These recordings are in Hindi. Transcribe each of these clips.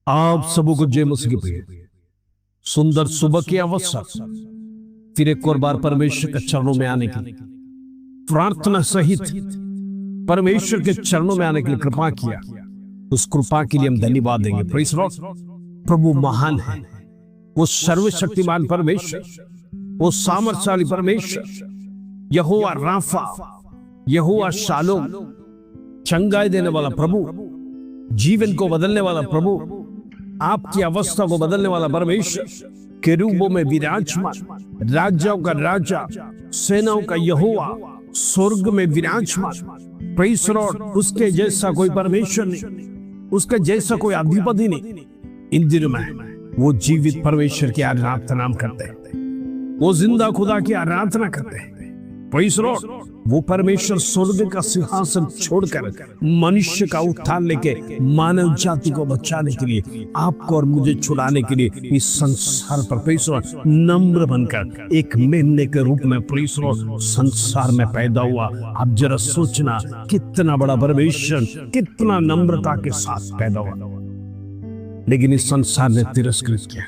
आप सबों को जय मसीह की प्रिय सुंदर सुबह के अवसर फिर एक और बार परमेश्वर के चरणों में आने की प्रार्थना सहित परमेश्वर के चरणों में आने के लिए कृपा किया। उस कृपा के लिए हम धन्यवाद देंगे। Praise Lord. प्रभु महान है, वो सर्वशक्तिमान परमेश्वर, वो सामर्थशाली परमेश्वर, यहोवा राफा, यहोवा शालोम, चंगाई देने वाला प्रभु, जीवन को बदलने वाला प्रभु, आपकी अवस्था को बदलने वाला परमेश्वर, केरूबों में विराजमान, राजाओं का राजा, सेनाओं का यहोवा, स्वर्ग में विराजमान। Praise Lord. उसके जैसा कोई परमेश्वर नहीं, उसके जैसा कोई अधिपति नहीं। इन दिनों में वो जीवित परमेश्वर की आराधना करते हैं, वो जिंदा खुदा की आराधना करते हैं। Praise Lord. वो परमेश्वर स्वर्ग का सिंहासन छोड़कर मनुष्य का उत्थान लेके मानव जाति को बचाने के लिए, आपको और मुझे छुड़ाने के लिए इस संसार पर प्रेज़ लॉर्ड नम्र बनकर एक मेमने के रूप में प्रेज़ लॉर्ड संसार में पैदा हुआ। आप जरा सोचना, कितना बड़ा परमेश्वर कितना नम्रता के साथ पैदा हुआ। लेकिन इस संसार ने तिरस्कृत किया,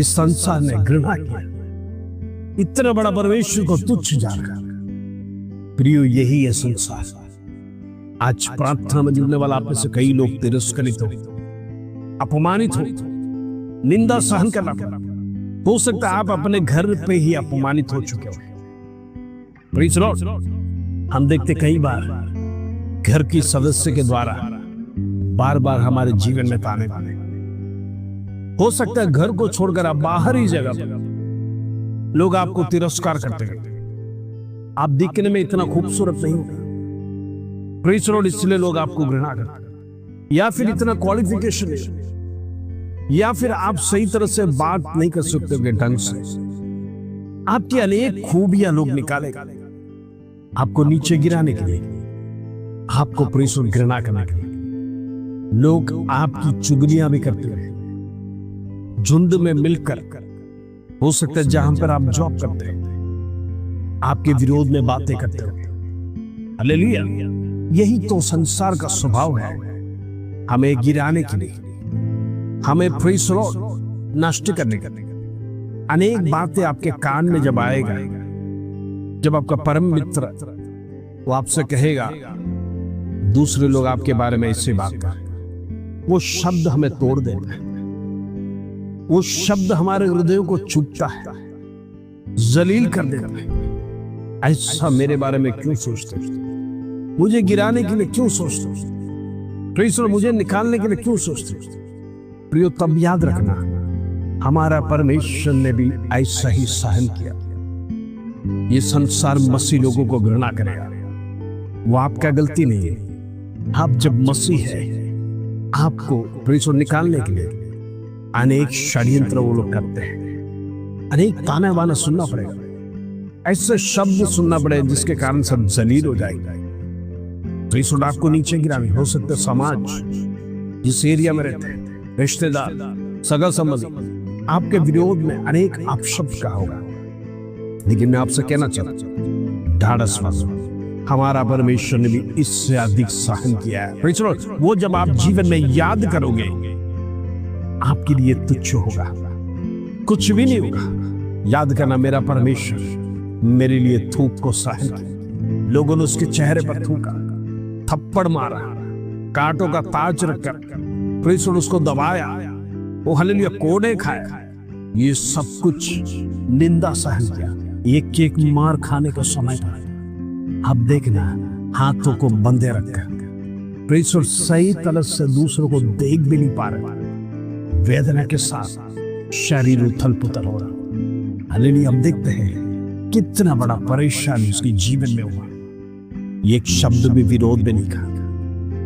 इस संसार ने घृणा किया, इतना बड़ा परमेश्वर को तुच्छ जानकर। प्रियो, यही है संसार। आज प्रार्थना में जुड़ने वाला आप में से कई लोग तिरस्कृत हो, अपमानित हो, निंदा सहन करना पड़ा। हो सकता है आप अपने घर पे ही अपमानित हो चुके हो। Praise Lord. हम देखते कई बार घर की सदस्य के द्वारा बार बार हमारे जीवन में ताने बाने। हो सकता है घर को छोड़कर आप बाहर ही जगह पर लोग आपको तिरस्कार करते हैं, आप दिखने में इतना खूबसूरत नहीं हो, प्रेज़ लॉर्ड, इसलिए लोग आपको घृणा करते हैं। या फिर इतना क्वालिफिकेशन नहीं, या फिर आप सही तरह से बात नहीं कर सकते हो ढंग से। आपकी अनेक खूबियां लोग निकालेगा आपको नीचे गिराने के लिए, आपको प्रेज़ लॉर्ड घृणा करने के लिए। लोग आपकी चुगलियां भी करते हैं, झुंड में मिलकर। हो सकता है जहां पर आप जॉब करते हैं आपके विरोध में बातें करते हो। हालेलुया। यही तो संसार का स्वभाव है, हमें गिराने के लिए, हमें प्रेज़ लॉर्ड नष्ट करने के लिए। अनेक बातें आपके कान में जब आएगा, जब आपका परम मित्र वो आपसे कहेगा, दूसरे लोग आपके बारे में इससे बात कर, वो शब्द हमें तोड़ देता है, वो शब्द हमारे हृदयों को चुभता है, जलील कर देता है। ऐसा मेरे बारे में क्यों सोचते हो? मुझे गिराने के लिए क्यों सोचते हो? प्रेज़ लॉर्ड, मुझे निकालने के लिए क्यों सोचते हो? प्रियो, तब याद रखना, हमारा परमेश्वर ने भी ऐसा ही सहन किया। ये संसार मसीह लोगों को घृणा करेगा, वो आपका गलती नहीं है। आप जब मसीह है, आपको प्रेज़ लॉर्ड निकालने के लिए अनेक षड्यंत्र वो लोग करते हैं, अनेक ताना बाना सुनना पड़ेगा, ऐसे शब्द सुनना पड़ेगा जिसके कारण सब जलील हो जाएगा। प्रेज़ लॉर्ड आपको नीचे गिराने, हो सकता है समाज जिस एरिया में रहते हैं, रिश्तेदार, सगा संबंधी आपके विरोध में अनेक अपशब्द का होगा। लेकिन मैं आपसे कहना चाहता हूं, ढाढ़स बनो, हमारा परमेश्वर ने भी इससे अधिक सहन किया है। Praise Lord. वो जब आप जीवन में याद करोगे, आपके लिए तुच्छ होगा, कुछ भी नहीं होगा। याद करना, मेरा परमेश्वर मेरे लिए थूक को सहन किया, लोगों ने उसके चेहरे पर थूका, थप्पड़ मारा, कांटों का ताज रखकर प्रेज़ लॉर्ड उसको दबाया, वो हालेलुया कोड़े खाया, ये सब कुछ निंदा सहन किया। एक एक मार खाने का समय था। अब देखना, हाथों को बंधे रखकर प्रेज़ लॉर्ड सही तरह से दूसरों को देख भी नहीं पा रहे, वेदना के साथ शरीर उथल पुथल हो रहा। हालेलुया। हम देखते हैं कितना बड़ा परेशानी उसके जीवन में हुआ। एक शब्द भी विरोध में नहीं कहा,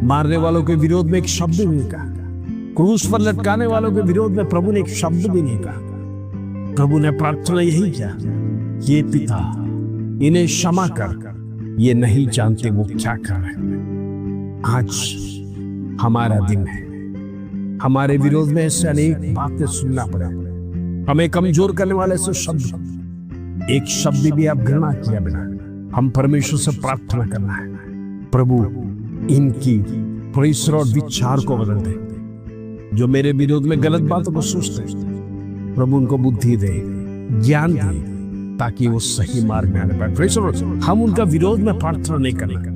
मारने वालों के विरोध में एक शब्द भी नहीं कहा, क्रूस पर लटकाने वालों के विरोध में प्रभु ने एक शब्द भी नहीं कहा। प्रभु ने प्रार्थना यही किया, ये पिता इन्हें क्षमा कर, ये नहीं जानते वो क्या कर रहे हैं। आज हमारा दिन है, हमारे विरोध में ऐसे अनेक बातें सुनना पड़ा, हमें कमजोर करने वाले ऐसे शब्द, एक शब्द भी आप घृणा किया बिना हम परमेश्वर से प्रार्थना करना है, प्रभु इनकी प्रेज़ लॉर्ड विचार को बदल दे, जो मेरे विरोध में गलत बातों को सोचते हैं, प्रभु उनको बुद्धि दे, ज्ञान दे, ताकि वो सही मार्ग में आने पाए। Praise the Lord. हम उनका विरोध में प्रार्थना नहीं करेंगे,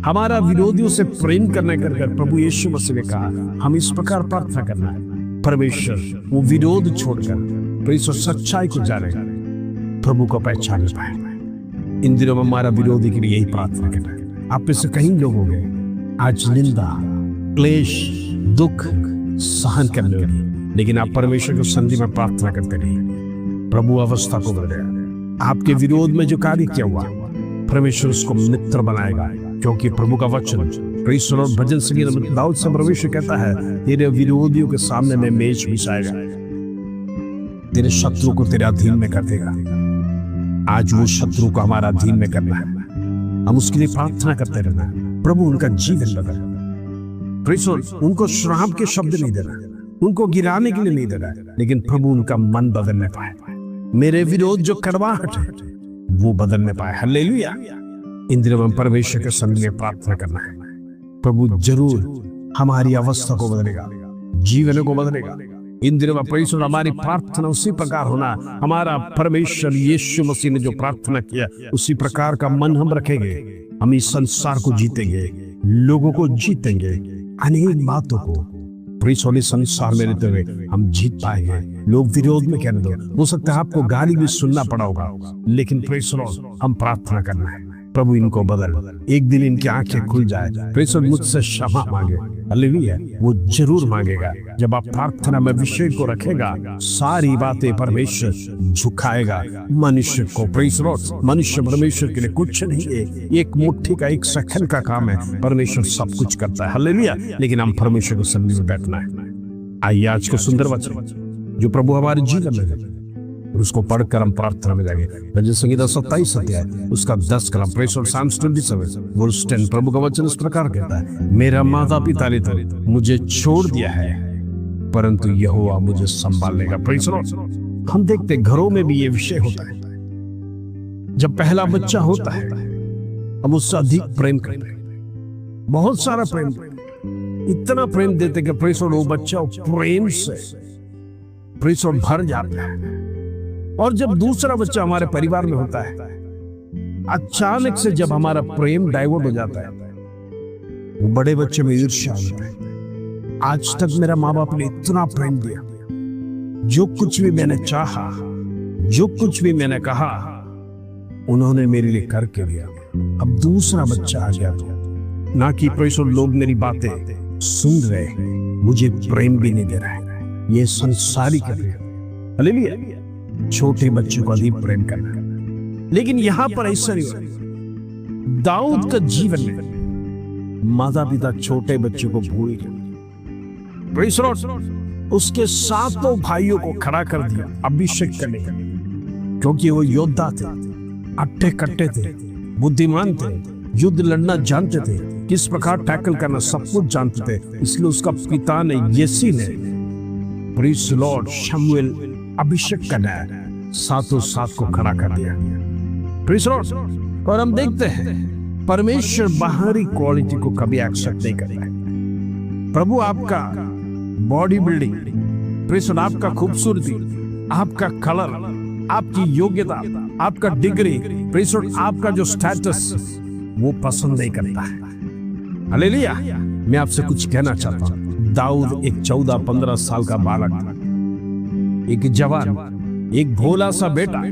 हमारा विरोधियों से प्रेम करने कर प्रभु यीशु मसीह ने कहा हम इस प्रकार प्रार्थना करना है, परमेश्वर वो विरोध छोड़कर प्रेज़ सच्चाई को जाने, प्रभु को पहचान पाए। इन दिनों में हमारा विरोधी के लिए यही प्रार्थना करना है। आप में से कई लोग होंगे आज निंदा, क्लेश, दुख सहन करने लगे, लेकिन आप परमेश्वर को सन्धि में प्रार्थना करते रहिए, प्रभु अवस्था को बदलेगा। आपके विरोध में जो कार्य किया हुआ परमेश्वर उसको मित्र बनाएगा, क्योंकि प्रभु का वचन प्रेज़ द लॉर्ड भजन संगीत में दाऊद से परमेश्वर कहता है तेरे विरोधियों के सामने मैं मेज बिछाएगा, तेरे शत्रु को तेरे अधीन में कर देगा। आज वो शत्रु को हमारा अधीन में करना है, हम उसके लिए प्रार्थना करते रहना है, प्रभु उनका जीवन बदले। Praise the Lord. उनको श्राप के शब्द नहीं देना, उनको गिराने के लिए नहीं देना, लेकिन प्रभु उनका मन बदलने पाए, मेरे विरोध जो कड़वाहट है वो बदलने पाए। हालेलुया। इन दिनों में परमेश्वर के सन्निधि में प्रार्थना करना है, प्रभु जरूर हमारी अवस्था को बदलेगा, जीवन को बदलेगा। इन दिनों में प्रेज़ द लॉर्ड हमारी प्रार्थना उसी प्रकार होना, हमारा परमेश्वर यीशु मसीह ने जो प्रार्थना किया उसी प्रकार का मन हम रखेंगे, हम इस संसार को जीतेंगे, लोगों को जीतेंगे, अनेक बातों को प्रेज़ द लॉर्ड संसार में रहते हुए हम जीत पाएंगे। लोग विरोध में कहने दो, हो सकता है आपको गाली भी सुनना पड़ा होगा, लेकिन प्रेज़ द लॉर्ड हम प्रार्थना करना है, प्रभु इनको बदल, एक दिन इनकी आंखें खुल जाए। प्रेज़ द लॉर्ड मुझसे क्षमा मांगे, हालेलुया। वो जरूर मांगेगा। जब आप प्रार्थना में विषय को रखेगा, सारी बातें परमेश्वर झुकाएगा मनुष्य को। Praise the Lord. मनुष्य परमेश्वर के लिए कुछ नहीं है, एक मुट्ठी का, एक सेकंड का काम है, परमेश्वर सब कुछ करता है। हालेलुया। लेकिन हम परमेश्वर को सन्निधि में बैठना है। आइए आज को सुंदर वचन जो प्रभु हमारे जीवन में है उसको पढ़कर हम प्रार्थना में जाएंगे। भजन संगीत 27 अध्याय उसका 10 कलम, praise the Lord, Psalms 27 verse 10, प्रभु का वचन इस प्रकार कहता है, मेरा माता पिता ने तो मुझे छोड़ दिया है, परंतु यहोवा मुझे संभाल लेगा। Praise the Lord. हम देखते घरों में भी ये विषय होता है, जब पहला बच्चा होता है हम उससे अधिक प्रेम करते हैं, बहुत सारा प्रेम, इतना प्रेम देते कि प्रेज़ द लॉर्ड वो बच्चा प्रेम से प्रेज़ द लॉर्ड भर जाता है। और जब दूसरा बच्चा हमारे परिवार में होता है, अचानक से जब हमारा प्रेम डाइवर्ट हो जाता है, वो बड़े बच्चे में ईर्ष्या होता है। आज तक मेरा माँ बाप ने इतना प्रेम दिया, जो कुछ भी मैंने चाहा, जो कुछ भी मैंने कहा, उन्होंने मेरे लिए करके दिया। अब दूसरा बच्चा आ गया तो ना कि प्रेज़ द लॉर्ड लोग मेरी बातें सुन रहे, मुझे प्रेम भी नहीं दे रहे, ये संसारी कर रहे। हालेलुया। छोटे बच्चों को अधिक प्रेम करना, लेकिन यहां पर ऐसा नहीं हुआ। दाऊद का जीवन में माता पिता छोटे बच्चों को भूल गए। Praise the Lord. उसके सातों भाइयों को खड़ा कर दिया अभिषेक करने के लिए, क्योंकि वो योद्धा थे, अट्टे कट्टे थे, बुद्धिमान थे, युद्ध लड़ना जानते थे, किस प्रकार टैकल करना सब कुछ जानते थे। इसलिए उसका पिता ने, येसी ने, प्रेज़ द लॉर्ड, शमूएल अभिषेक करना है, सातों सात को खड़ा कर दिया। Praise the Lord. और हम देखते हैं परमेश्वर बाहरी क्वालिटी को कभी एक्सेप्ट नहीं करता है। प्रभु आपका body building, praise the Lord, आपका खूबसूरती, आपका कलर, आपकी योग्यता, आपका डिग्री, प्रेज़ द लॉर्ड, आपका जो स्टेटस, वो पसंद नहीं करता है। हालेलुया। मैं आपसे कुछ कहना चाहता हूं। दाऊद एक 14-15 साल का बालक था, एक जवान, एक भोला सा बेटा।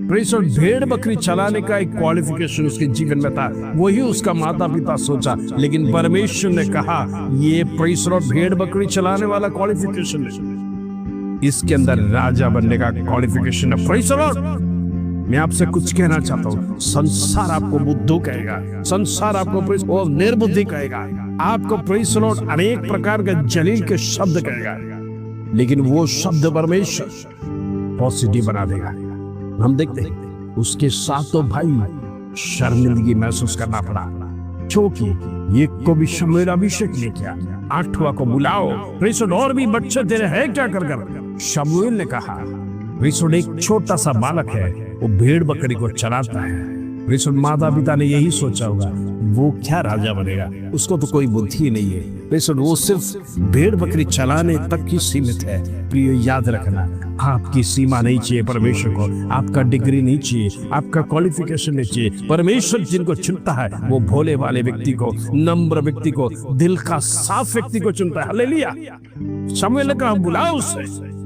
Praise the Lord. भेड़ बकरी चलाने का एक क्वालिफिकेशन उसके जीवन में था, वही उसका माता पिता सोचा, लेकिन परमेश्वर ने कहा ये प्रेज़ द लॉर्ड भेड़ बकरी चलाने वाला क्वालिफिकेशन है, इसके अंदर राजा बनने का क्वालिफिकेशन है। Praise the Lord. मैं आपसे कुछ कहना चाहता हूं, संसार आपको बुद्धू कहेगा, संसार आपको निर्बुद्धि कहेगा, आपको प्रेज़ द लॉर्ड अनेक प्रकार के जलील के शब्द कहेगा, लेकिन वो शब्द परमेश्वर पॉजिटिव बना देगा। हम देखते हैं उसके सातों भाई शर्मिंदगी महसूस करना पड़ा, क्योंकि एक को भी शमूएल अभिषेक नहीं किया। 8वां को बुलाओ, प्रेज़ द लॉर्ड, और भी बच्चे तेरे हैं क्या कर कर। शमूएल ने कहा, प्रेज़ द लॉर्ड, एक छोटा सा बालक है, वो भेड़ बकरी को चलाता है, माता पिता ने यही सोचा होगा, वो क्या राजा बनेगा, उसको तो कोई बुद्धि नहीं है। वो सिर्फ भेड़ बकरी चलाने तक ही सीमित है। प्रिय, याद रखना, आपकी सीमा नहीं चाहिए परमेश्वर को, आपका डिग्री नहीं चाहिए, आपका क्वालिफिकेशन नहीं चाहिए। परमेश्वर जिनको चुनता है वो भोले वाले व्यक्ति को, नम्र व्यक्ति को, दिल का साफ व्यक्ति को चुनता है। हालेलुया। शमूएल ने कहा, बुलाओ उसे।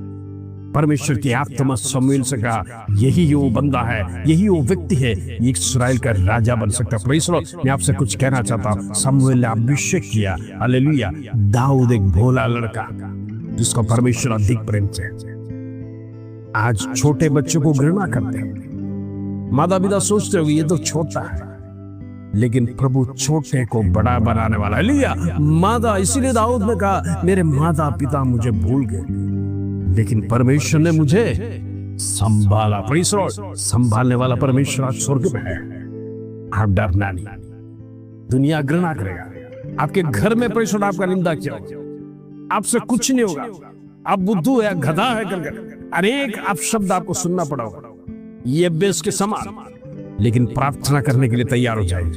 परमेश्वर की आत्मा शमूएल से कहा, यही वो बंदा है, यही वो व्यक्ति है, ये इस्राएल का राजा बन सकता है। Praise Lord. मैं आपसे कुछ कहना चाहता हूं, शमूएल ने अभिषेक किया। हालेलुया। दाऊद एक भोला लड़का जिसको परमेश्वर अधिक प्रेम से। आज छोटे बच्चों को घृणा करते हैं, माता पिता सोचते हो ये तो छोटा है, लेकिन प्रभु छोटे को बड़ा बनाने वाला है। लिया माता, इसीलिए दाऊद ने कहा, मेरे माता पिता मुझे भूल गए, लेकिन परमेश्वर ने मुझे संभाला। Praise Lord. संभालने वाला परमेश्वर आज स्वर्ग में है। आप डरना नहीं। दुनिया घृणा करेगा, आपके घर में प्रेज़ लॉर्ड आपका निंदा किया होगा, आपसे कुछ नहीं होगा, आप बुद्धू है, गधा है, करके अनेक आप शब्द आपको सुनना पड़ा होगा, ये बेस के समान। लेकिन प्रार्थना करने के लिए तैयार हो जाइए।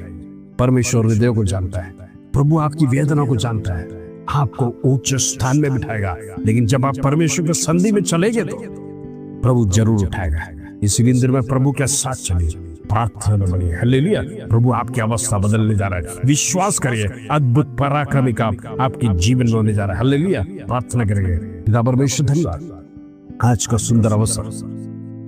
परमेश्वर हृदय को जानता है, प्रभु आपकी वेदना को जानता है, आपको उच्च स्थान में बिठाएगा। लेकिन जब आप परमेश्वर के संधि में चलेंगे तो प्रभु जरूर उठाएगा। इसीलिए दिन में प्रभु के साथ चलिए, प्रार्थना में बढ़िए। हालेलुया। प्रभु आपकी अवस्था बदलने जा रहा है, विश्वास करिए, अद्भुत पराक्रमी काम आपके जीवन में होने जा रहा है। हालेलुया। प्रार्थना करेंगे। पिता परमेश्वर, धन्यवाद आज का सुंदर अवसर,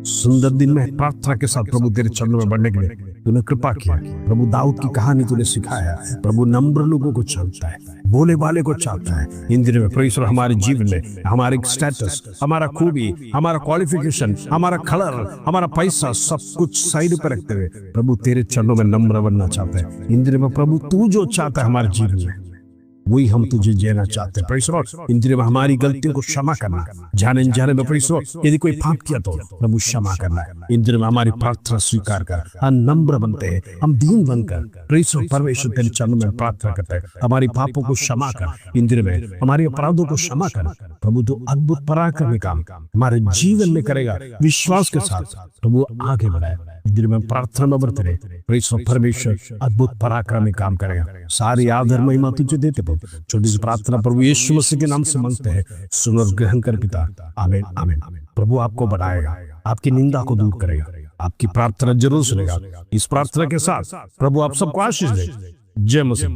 सुंदर दिन में प्रार्थना के साथ प्रभु तेरे चरणों में बढ़ने के लिए तूने कृपा किया। प्रभु दाऊद की कहानी तूने सिखाया। प्रभु नम्र लोगों को चाहता है, बोले वाले को चाहता है। इन दिनों में परमेश्वर हमारे जीवन में हमारे स्टेटस, हमारा खूबी, हमारा क्वालिफिकेशन, हमारा कलर, हमारा पैसा, सब कुछ साइड पर रखते हुए प्रभु तेरे चरणों में नम्र बनना चाहते हैं। इन दिनों में प्रभु तू जो चाहता है हमारे जीवन में वही हम तुझे जीना चाहते हैं। Praise Lord. इन दिनों में हमारी गलतियों को क्षमा करना, जाने अनजाने में प्रेज़ लॉर्ड यदि कोई पाप किया तो प्रभु क्षमा करना है। इन दिनों में हमारी प्रार्थना स्वीकार कर, हम नम्र बनते हैं, हम दीन बनकर प्रेज़ लॉर्ड परमेश्वर तेरे चरणों में प्रार्थना करते हैं। हमारी पापों को क्षमा कर, इन दिनों में हमारे अपराधों को क्षमा कर। प्रभु तो अद्भुत पराक्रमी काम हमारे जीवन में करेगा, विश्वास के साथ प्रभु आगे बढ़ाए। इन दिनों में प्रार्थना में बढ़ते रहे, प्रेज़ लॉर्ड परमेश्वर अद्भुत पराक्रमी काम करेगा। सारी आदर महिमा तुझे देते प्रभु। छोटी सी प्रार्थना प्रभु यीशु मसीह के नाम से मांगते हैं, सुन और ग्रहण कर पिता। आमीन आमीन। प्रभु आपको बढ़ाएगा, आपकी निंदा को दूर करेगा, आपकी प्रार्थना जरूर सुनेगा। इस प्रार्थना के साथ प्रभु आप सबको आशीष दे। जय मसीह।